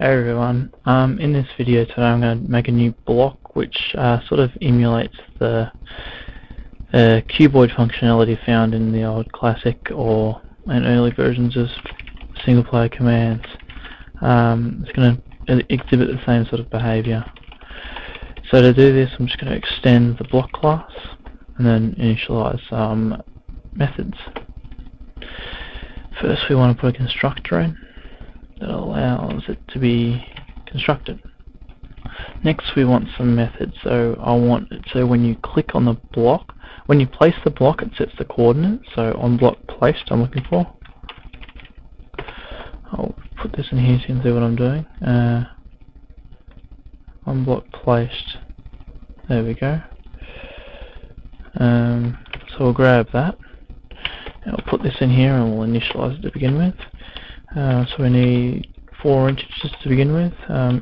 Hey everyone, in this video today I'm going to make a new block which sort of emulates the cuboid functionality found in the old classic or in early versions of single player commands. It's going to exhibit the same sort of behaviour. So to do this I'm just going to extend the block class and then initialize some methods. First we want to put a constructor in that allows it to be constructed. Next we want some methods, so I want it so when you click on the block, when you place the block it sets the coordinates, so on block placed I'm looking for. I'll put this in here so you can see what I'm doing. On block placed, there we go. So we'll grab that and we'll put this in here and we'll initialize it to begin with. So we need 4 integers to begin with,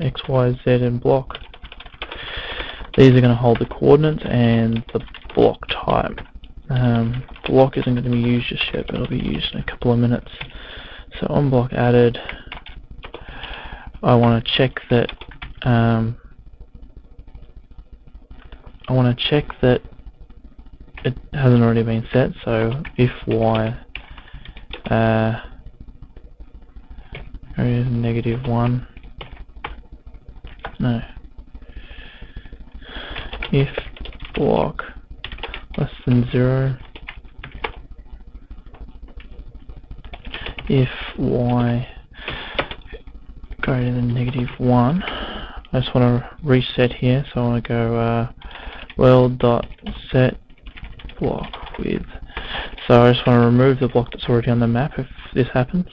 x, y, z and block. These are going to hold the coordinates and the block type. Block isn't going to be used just yet, but it'll be used in a couple of minutes. So on block added, I want to check that it hasn't already been set. So if y is -1, no, if block less than 0, if y greater than -1, I just want to reset here, so I want to go world.set block width. So I just want to remove the block that's already on the map if this happens.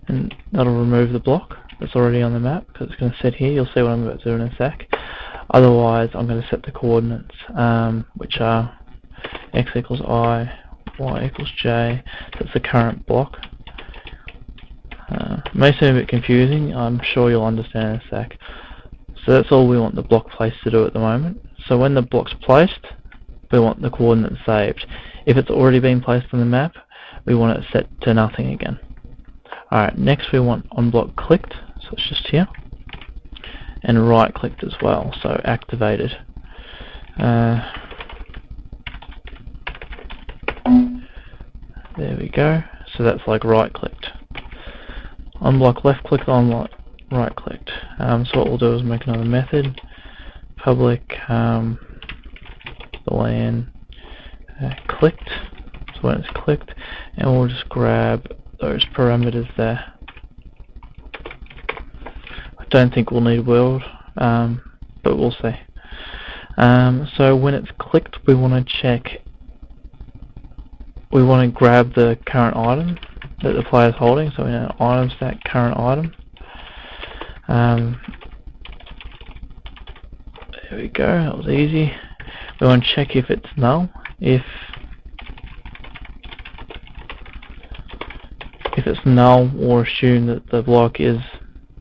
And that'll remove the block that's already on the map because it's going to set here. You'll see what I'm about to do in a sec. Otherwise I'm going to set the coordinates, which are x equals I, y equals j. That's the current block. It may seem a bit confusing, I'm sure you'll understand in a sec. So that's all we want the block placed to do at the moment. So when the block's placed, we want the coordinates saved. If it's already been placed on the map, we want it set to nothing again. Alright, next we want on block clicked, so it's just here, and right clicked as well, so activated. There we go, so that's like right clicked. On block left clicked, on right clicked. So what we'll do is make another method, public boolean clicked, so when it's clicked, and we'll just grab those parameters there. I don't think we'll need world, but we'll see. So when it's clicked, we want to check. We want to grab the current item that the player is holding. So we know item stack current item. There we go. That was easy. We want to check if it's null. If it's null, or assume that the block is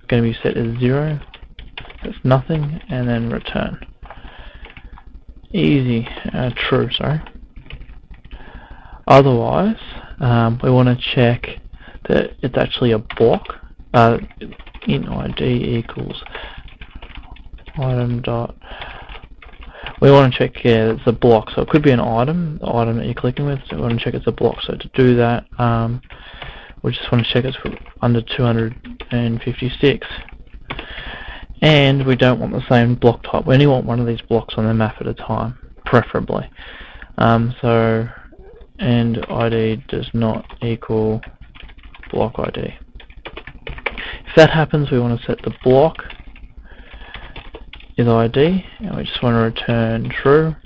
going to be set as 0, that's nothing, and then return. Easy, true, sorry. Otherwise, we want to check that it's actually a block. Int ID equals item dot. We want to check, yeah, it's a block, so it could be an item, the item that you're clicking with, so we want to check it's a block. So to do that, we just want to check it's under 256, and we don't want the same block type. We only want one of these blocks on the map at a time, preferably. And ID does not equal block ID. If that happens, we want to set the block is ID, and we just want to return true.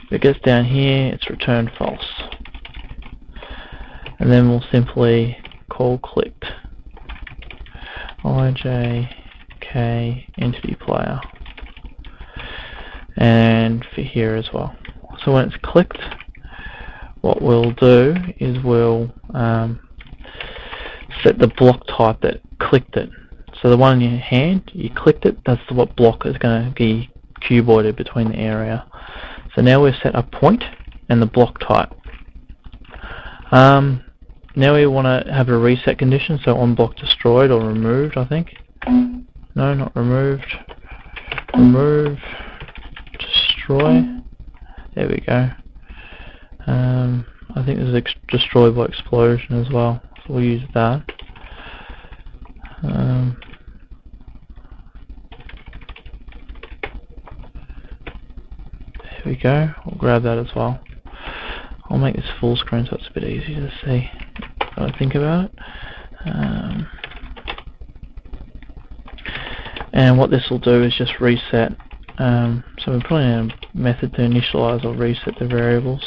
If it gets down here, it's return false. And then we'll simply call clicked ijk entity player, and for here as well. So when it's clicked, what we'll do is we'll set the block type that clicked it. So the one in your hand, you clicked it, that's what block is going to be cuboided between the area. So now we've set a point and the block type. Now we want to have a reset condition, so on block destroyed or removed, I think. No, not removed. Remove, destroy. There we go. I think there's destroy by explosion as well, so we'll use that. There we go. We'll grab that as well. I'll make this full screen so it's a bit easier to see when I think about it. And what this will do is just reset. So we're putting in a method to initialize or reset the variables.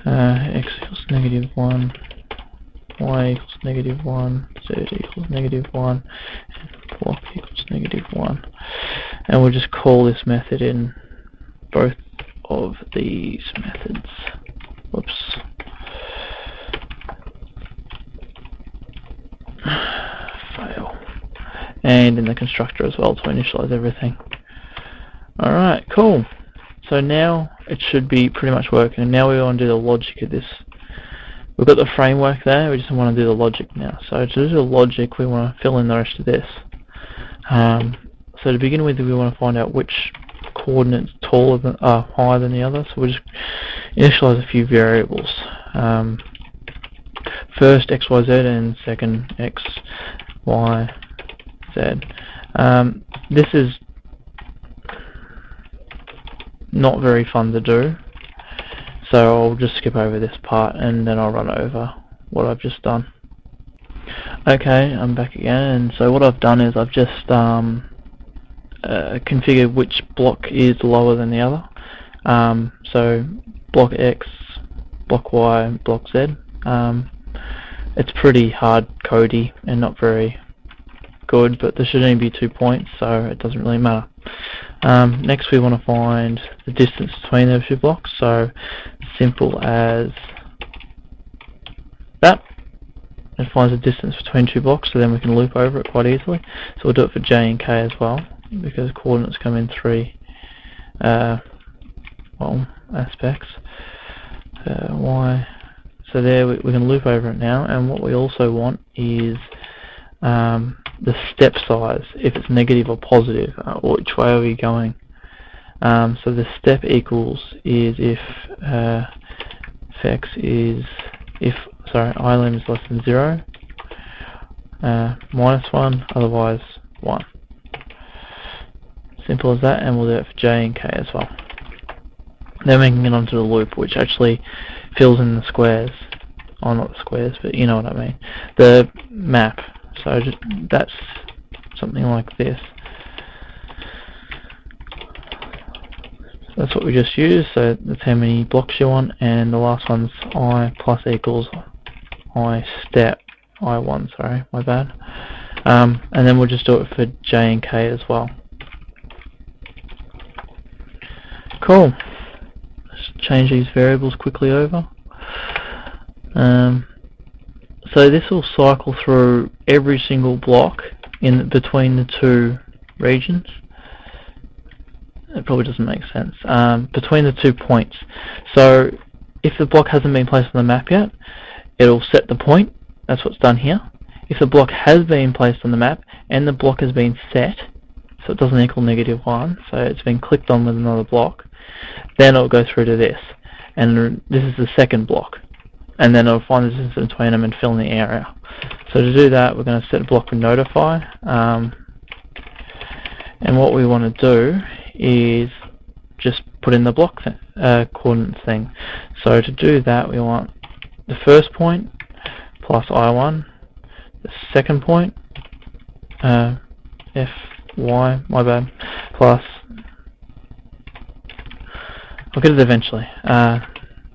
X equals -1, Y equals -1, Z equals -1, and block equals -1. And we'll just call this method in both of these methods. Whoops. Fail. And in the constructor as well to initialize everything. Alright, cool. So now it should be pretty much working. And now we want to do the logic of this. We've got the framework there, we just want to do the logic now. So to do the logic, we want to fill in the rest of this. So to begin with, we want to find out which coordinates higher than the other. So we'll just initialize a few variables. First x, y, z, and second x, y, z. This is not very fun to do, so I'll just skip over this part and then I'll run over what I've just done. Okay, I'm back again, and so what I've done is I've just configured which block is lower than the other. So block X, block Y, block Z. It's pretty hard codey and not very good, but there should only be 2 points, so it doesn't really matter. Next we want to find the distance between those two blocks, so simple as that. It finds the distance between two blocks, so then we can loop over it quite easily. So we'll do it for J and K as well, because coordinates come in three aspects. Y. So there we can loop over it now, and what we also want is the step size, if it's negative or positive, which way are we going. So the step equals is if x is ilim is less than 0, -1, otherwise 1. Simple as that, and we'll do it for J and K as well. Then we can get onto the loop, which actually fills in the squares. Oh, not the squares, but you know what I mean. The map. So that's something like this. That's what we just used, so that's how many blocks you want, and the last one's I plus equals I step, I1, sorry, my bad. And then we'll just do it for J and K as well. Cool. Let's change these variables quickly over. So this will cycle through every single block in between the two regions. It probably doesn't make sense. Between the 2 points. So if the block hasn't been placed on the map yet, it'll set the point. That's what's done here. If the block has been placed on the map and the block has been set, so it doesn't equal -1, so it's been clicked on with another block, then it'll go through to this. And this is the second block. And then it'll find the distance between them and fill in the area. So to do that, we're going to set a block with notify. And what we want to do is just put in the block coordinates thing. So to do that, we want the first point plus I1, the second point, FY, my bad, plus, I'll get it eventually,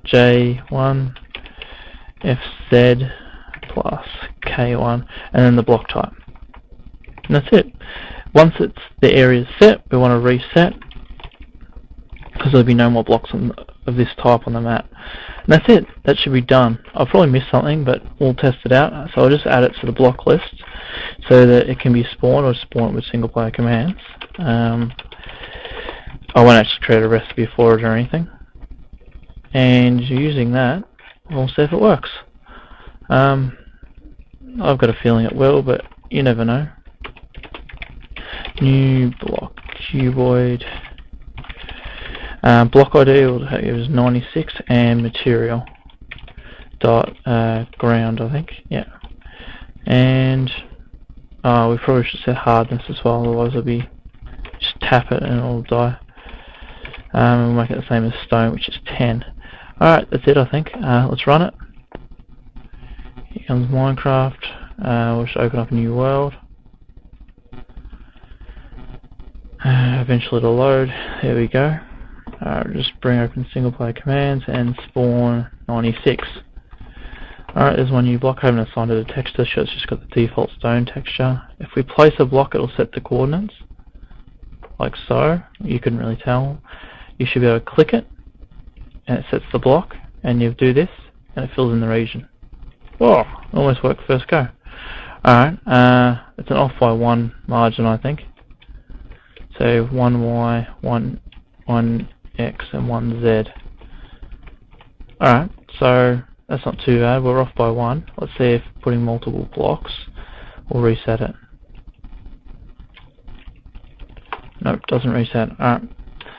J1, FZ plus K1, and then the block type. And that's it. Once the area is set, we want to reset, because there'll be no more blocks of this type on the map. And that's it. That should be done. I'll probably miss something, but we'll test it out. So I'll just add it to the block list so that it can be spawned, or spawn it with single player commands. I won't actually create a recipe for it or anything. And using that, we'll see if it works. I've got a feeling it will, but you never know. New block, cuboid. Block ID will give us 96 and material dot ground, I think. Yeah. And we probably should set hardness as well, otherwise it'll be just tap it and it'll die. We'll make it the same as stone, which is 10. Alright, that's it I think. Let's run it. Here comes Minecraft. We'll just open up a new world. Eventually it'll load. There we go. Just bring open single player commands and spawn 96. Alright, there's one new block. I haven't assigned it a texture, so it's just got the default stone texture. If we place a block, it'll set the coordinates, like so. You couldn't really tell. You should be able to click it, and it sets the block, and you do this, and it fills in the region. Whoa, almost worked first go. Alright, it's an off by 1 margin, I think. So 1Y, 1X, and 1Z. Alright, so that's not too bad. We're off by 1. Let's see if putting multiple blocks will reset it. Nope, doesn't reset. Alright, so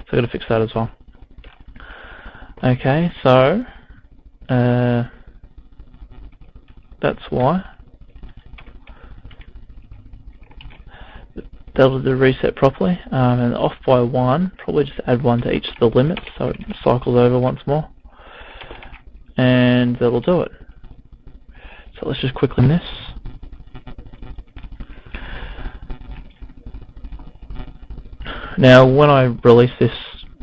I've got to fix that as well. Okay, so that's why. That'll do reset properly. And off by 1, probably just add 1 to each of the limits so it cycles over once more. And that'll do it. So let's just quickly this. Now when I release this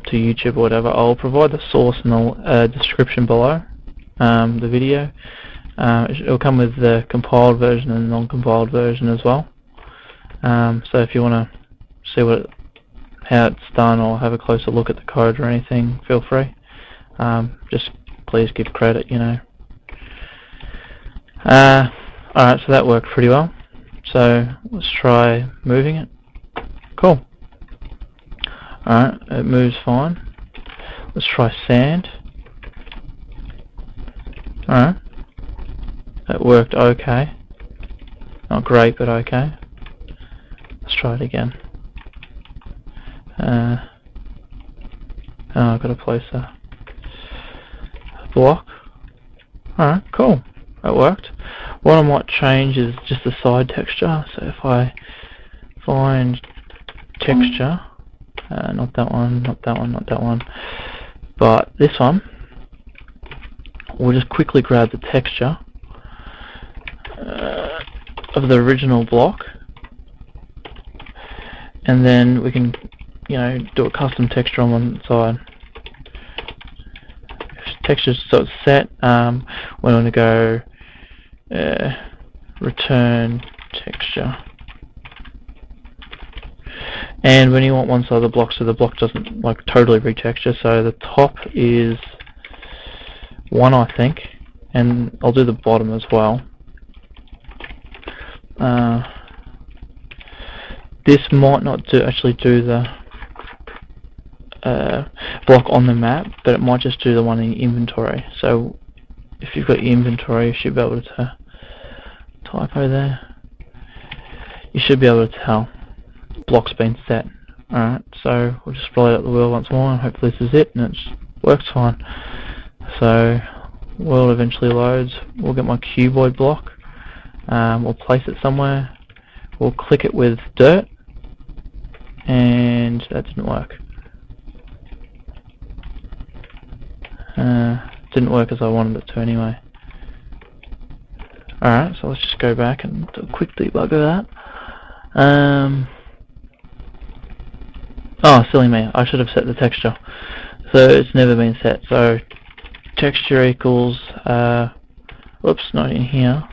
to YouTube or whatever, I'll provide the source in the description below the video. It'll come with the compiled version and non-compiled version as well. So if you want to see how it's done or have a closer look at the code or anything, feel free. Just please give credit, you know. Alright, so that worked pretty well. So let's try moving it. Cool. Alright, it moves fine. Let's try sand. Alright. That worked okay. Not great, but okay. Let's try it again. I've got to place a block. Alright, cool. That worked. What I might change is just the side texture. So if I find texture, not that one, not that one, not that one, but this one, we'll just quickly grab the texture of the original block, and then we can, you know, do a custom texture on one side. Texture, so it's set. We want to go return texture, and when you want one side of the block so the block doesn't like totally retexture, so the top is 1 I think, and I'll do the bottom as well. This might not actually do the block on the map, but it might just do the one in inventory. So if you've got your inventory, you should be able to typo there. You should be able to tell block's been set. Alright, so we'll just roll out the wheel once more, and hopefully this is it, and it works fine. So world eventually loads. We'll get my cuboid block. We'll place it somewhere. We'll click it with dirt, and that didn't work. Didn't work as I wanted it to anyway. Alright, so let's just go back and do a quick debug of that. Oh, silly me, I should have set the texture. So it's never been set. So texture equals, whoops, not in here.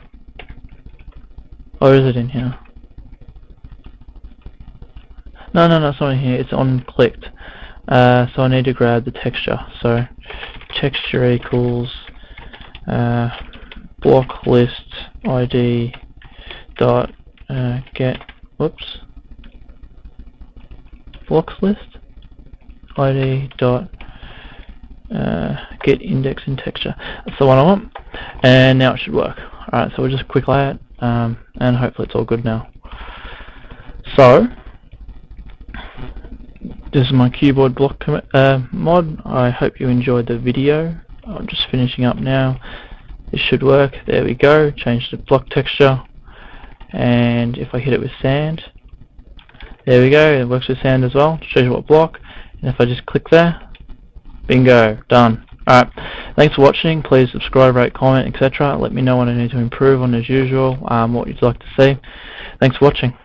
Or is it in here? No, it's not in here, it's on clicked. So I need to grab the texture. So texture equals block list ID dot get, whoops, blocks list ID dot get index in texture. That's the one I want, and now it should work. Alright, so we'll just quick layout, and hopefully it's all good now. So this is my Cuboid block mod. I hope you enjoyed the video. I'm just finishing up now. This should work. There we go. Change the block texture, and if I hit it with sand, there we go. It works with sand as well. Shows you what block. And if I just click there, bingo, done. Alright, thanks for watching. Please subscribe, rate, comment, etc. Let me know what I need to improve on as usual, what you'd like to see. Thanks for watching.